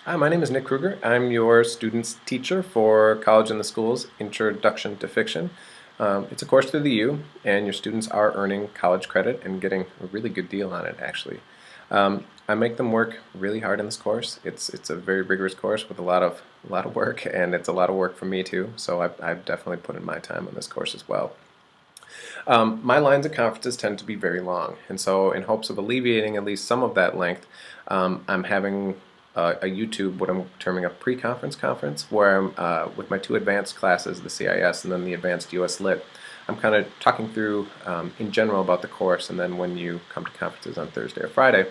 Hi, my name is Nick Kruger. I'm your student's teacher for College in the Schools Introduction to Fiction. It's a course through the U, and your students are earning college credit and getting a really good deal on it, actually. I make them work really hard in this course. It's a very rigorous course with a lot of work, and it's a lot of work for me too. So I've definitely put in my time on this course as well. My lines of conferences tend to be very long, and so in hopes of alleviating at least some of that length, I'm having a YouTube, what I'm terming a pre-conference conference, where I'm with my two advanced classes, the CIS and then the advanced US Lit. I'm kind of talking through in general about the course, and then when you come to conferences on Thursday or Friday,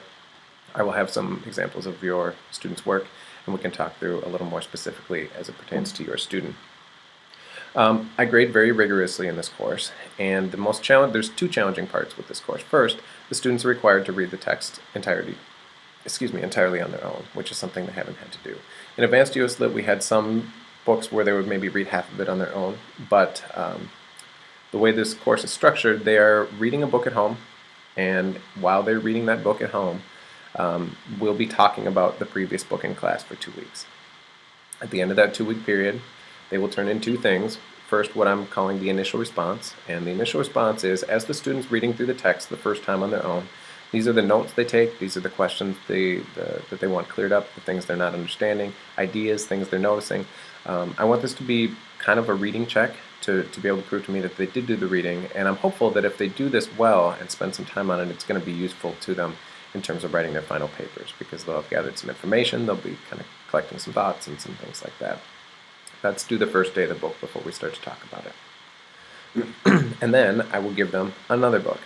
I will have some examples of your students' work, and we can talk through a little more specifically as it pertains to your student. I grade very rigorously in this course, and there's two challenging parts with this course. First, the students are required to read the text entirely on their own, which is something they haven't had to do. In Advanced US Lit, we had some books where they would maybe read half of it on their own, but the way this course is structured, they are reading a book at home, and while they're reading that book at home, we'll be talking about the previous book in class for 2 weeks. At the end of that 2 week period, they will turn in two things. First, what I'm calling the initial response, and the initial response is as the student's reading through the text the first time on their own, these are the notes they take, these are the questions that they want cleared up, the things they're not understanding, ideas, things they're noticing. I want this to be kind of a reading check to be able to prove to me that they did do the reading, and I'm hopeful that if they do this well and spend some time on it, it's going to be useful to them in terms of writing their final papers, because they'll have gathered some information, they'll be kind of collecting some thoughts and some things like that. Let's do the first day of the book before we start to talk about it. And then I will give them another book.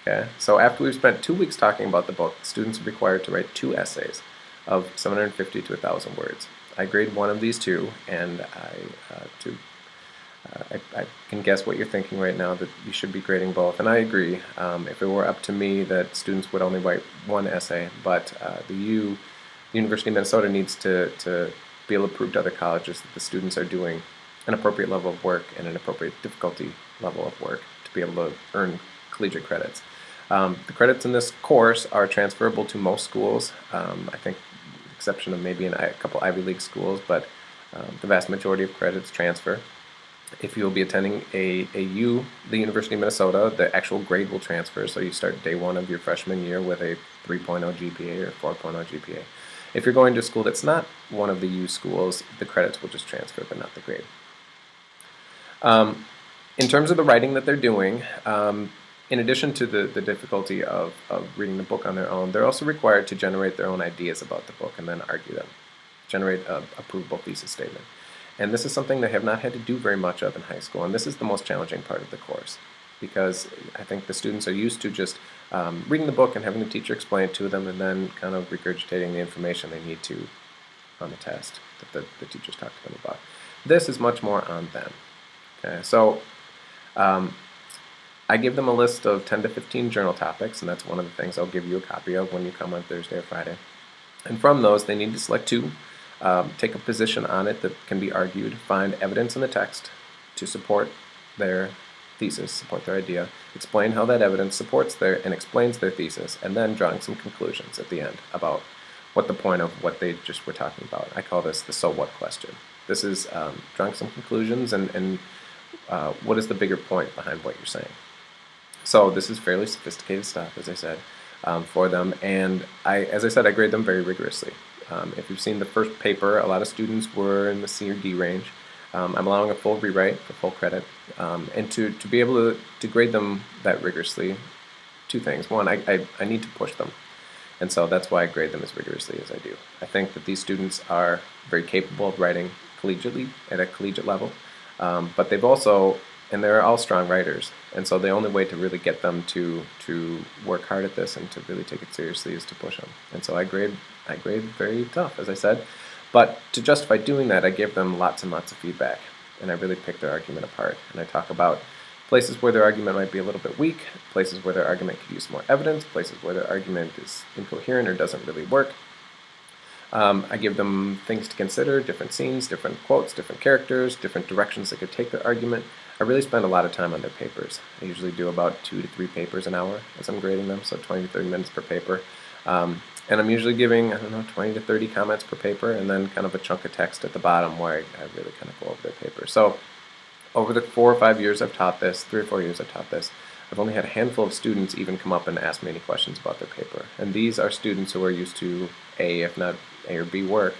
Okay? So after we've spent 2 weeks talking about the book, students are required to write 2 essays of 750 to 1,000 words. I grade one of these two, and I can guess what you're thinking right now, that you should be grading both, and I agree. If it were up to me, that students would only write one essay, but the University of Minnesota needs to be able to prove to other colleges that the students are doing an appropriate level of work and an appropriate difficulty level of work to be able to earn collegiate credits. The credits in this course are transferable to most schools, I think with the exception of maybe a couple Ivy League schools, but the vast majority of credits transfer. If you'll be attending the University of Minnesota, the actual grade will transfer, so you start day one of your freshman year with a 3.0 GPA or 4.0 GPA. If you're going to a school that's not one of the U schools, the credits will just transfer, but not the grade. In terms of the writing that they're doing, in addition to the difficulty of reading the book on their own, they're also required to generate their own ideas about the book and then argue them, generate a provable thesis statement. And this is something they have not had to do very much of in high school, and this is the most challenging part of the course, because I think the students are used to just reading the book and having the teacher explain it to them, and then kind of regurgitating the information they need to on the test that the teachers talk to them about. This is much more on them. Okay, so I give them a list of 10 to 15 journal topics, and that's one of the things I'll give you a copy of when you come on Thursday or Friday. And from those, they need to select two, take a position on it that can be argued, find evidence in the text to support their thesis, support their idea, explain how that evidence supports and explains their thesis, and then drawing some conclusions at the end about what the point of what they just were talking about. I call this the so what question. This is drawing some conclusions and what is the bigger point behind what you're saying. So this is fairly sophisticated stuff, as I said, for them, and as I said, I grade them very rigorously. If you've seen the first paper, a lot of students were in the C or D range. I'm allowing a full rewrite for full credit, and to be able to grade them that rigorously, two things. One, I need to push them, and so that's why I grade them as rigorously as I do. I think that these students are very capable of writing collegiately, at a collegiate level, but they're all strong writers, and so the only way to really get them to work hard at this and to really take it seriously is to push them. And so I grade very tough, as I said, but to justify doing that, I give them lots and lots of feedback, and I really pick their argument apart, and I talk about places where their argument might be a little bit weak, places where their argument could use more evidence, places where their argument is incoherent or doesn't really work. I give them things to consider, different scenes, different quotes, different characters, different directions they could take their argument. I really spend a lot of time on their papers. I usually do about 2 to 3 papers an hour as I'm grading them, so 20 to 30 minutes per paper. And I'm usually giving, I don't know, 20 to 30 comments per paper, and then kind of a chunk of text at the bottom where I really kind of go over their paper. So over the 4 or 5 years I've taught this, 3 or 4 years I've taught this, I've only had a handful of students even come up and ask me any questions about their paper. And these are students who are used to A, if not A or B work,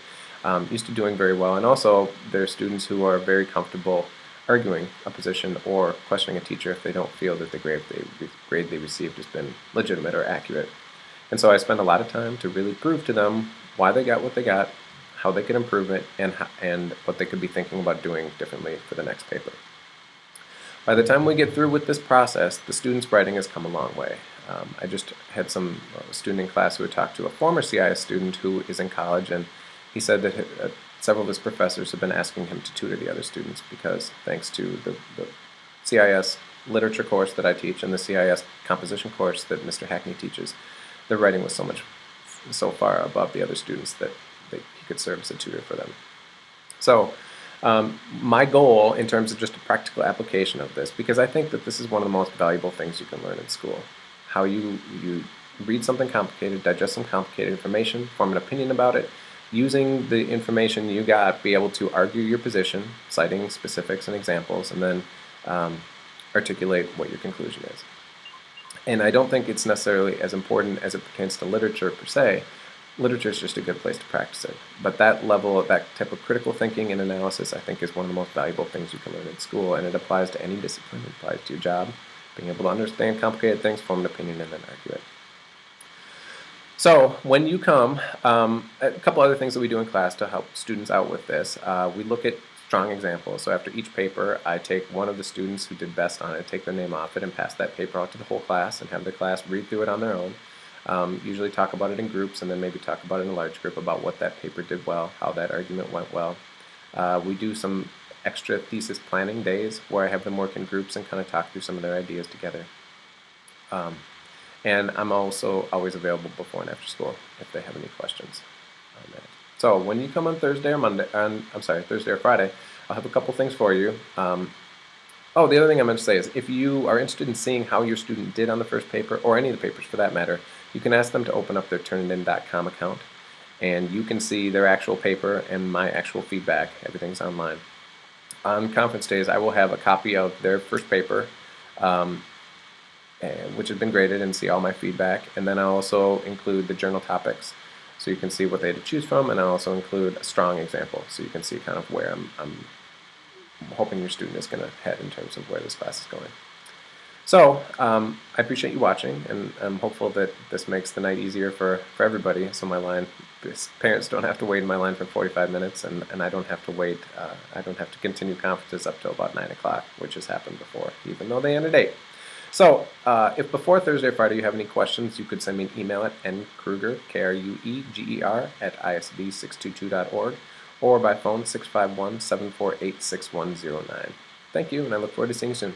used to doing very well. And also, they're students who are very comfortable arguing a position or questioning a teacher if they don't feel that the grade they received has been legitimate or accurate. And so I spend a lot of time to really prove to them why they got what they got, how they could improve it, and what they could be thinking about doing differently for the next paper. By the time we get through with this process, the student's writing has come a long way. I just had some student in class who had talked to a former CIS student who is in college, and he said that several of his professors have been asking him to tutor the other students because thanks to the CIS literature course that I teach and the CIS composition course that Mr. Hackney teaches, the writing was so far above the other students that he could serve as a tutor for them. So my goal in terms of just a practical application of this, because I think that this is one of the most valuable things you can learn in school, how you read something complicated, digest some complicated information, form an opinion about it, using the information you got, be able to argue your position, citing specifics and examples, and then articulate what your conclusion is. And I don't think it's necessarily as important as it pertains to literature per se. Literature is just a good place to practice it. But that level, that type of critical thinking and analysis, I think is one of the most valuable things you can learn in school, and it applies to any discipline. It applies to your job, being able to understand complicated things, form an opinion, and then argue it. So when you come, a couple other things that we do in class to help students out with this, we look at strong examples. So after each paper, I take one of the students who did best on it, take their name off it, and pass that paper out to the whole class and have the class read through it on their own. Usually talk about it in groups and then maybe talk about it in a large group about what that paper did well, how that argument went well. We do some extra thesis planning days where I have them work in groups and kind of talk through some of their ideas together. And I'm also always available before and after school if they have any questions on that. So when you come on Thursday or Friday, I'll have a couple things for you. The other thing I meant to say is if you are interested in seeing how your student did on the first paper, or any of the papers for that matter, you can ask them to open up their turnitin.com account, and you can see their actual paper and my actual feedback. Everything's online. On conference days, I will have a copy of their first paper, which has been graded, and see all my feedback. And then I'll also include the journal topics, so you can see what they had to choose from, and I'll also include a strong example, so you can see kind of where I'm hoping your student is going to head in terms of where this class is going. So I appreciate you watching, and I'm hopeful that this makes the night easier for everybody, so parents don't have to wait in my line for 45 minutes, and I don't have to wait, I don't have to continue conferences up till about 9 o'clock, which has happened before, even though they end at 8. So if before Thursday or Friday you have any questions, you could send me an email at nkrueger, Krueger, at isd622.org, or by phone 651-748-6109. Thank you, and I look forward to seeing you soon.